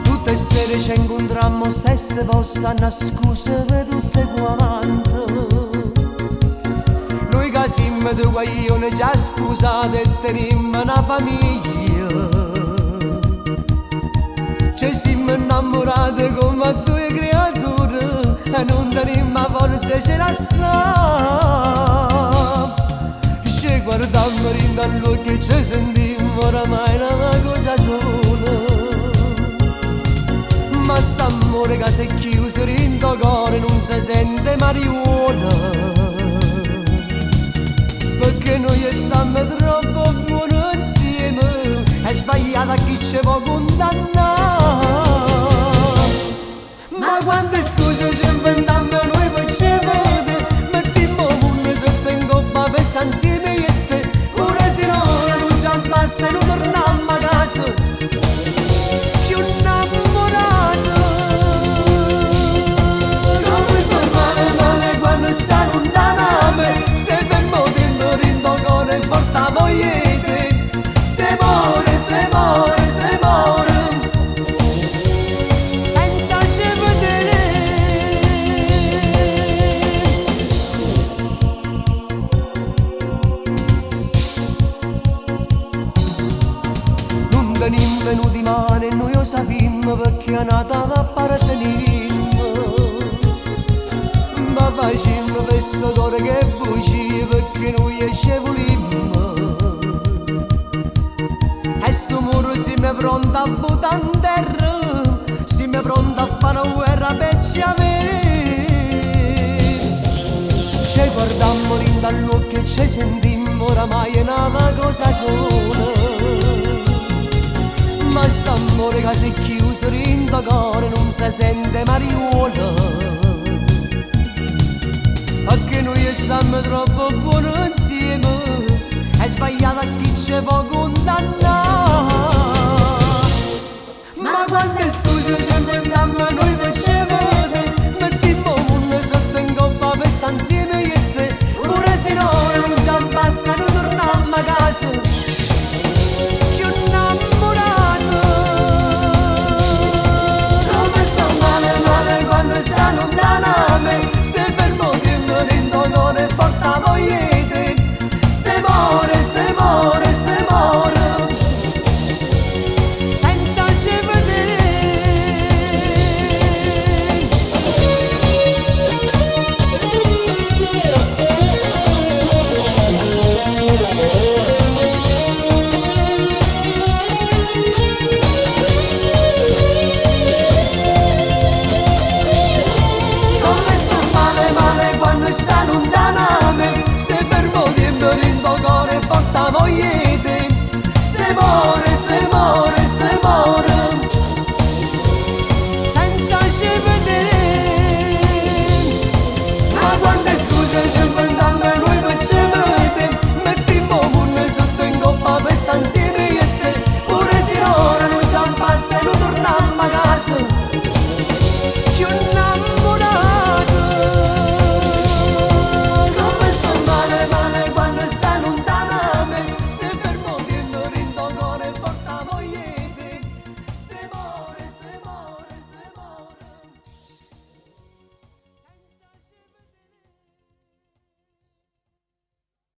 Tutte le sere ci incontrammo stesse possano scuse per tutte quante. Noi che siamo due guaglioni già sposati e teniamo una famiglia. Ci siamo innamorati come due creature e non teniamo forza ce la sa. Ci guardammo in dall'occhio e ci sentimmo oramai una cosa sola. Ma st'amore che si è chiuso in tuo cuore non si sente marijuana, perché noi stiamo troppo buoni insieme, è sbagliato a chi ci può condannare. Ma quante scuse ci inventiamo noi per ci vede, mettiamo una sotto in coppa per stare insieme io e te, ora se no non già basta e non torniamo a casa. Venim venuti male e noi lo sappiamo perché a Natale appartenimmo. Ma facciamo questo cuore che buci perché noi ci volimmo. E sto muro siamo pronti a buttare in terra, siamo pronti a fare una guerra per ci avere. Ci guardammo in dall'occhio e ci sentimmo oramai è una cosa sola. Ma st'amore che si è chiuso in tuo cuore non si sente marijuana, perché noi stiamo troppo buoni insieme, è sbagliato a chi ci può condannare. Ma quante scuse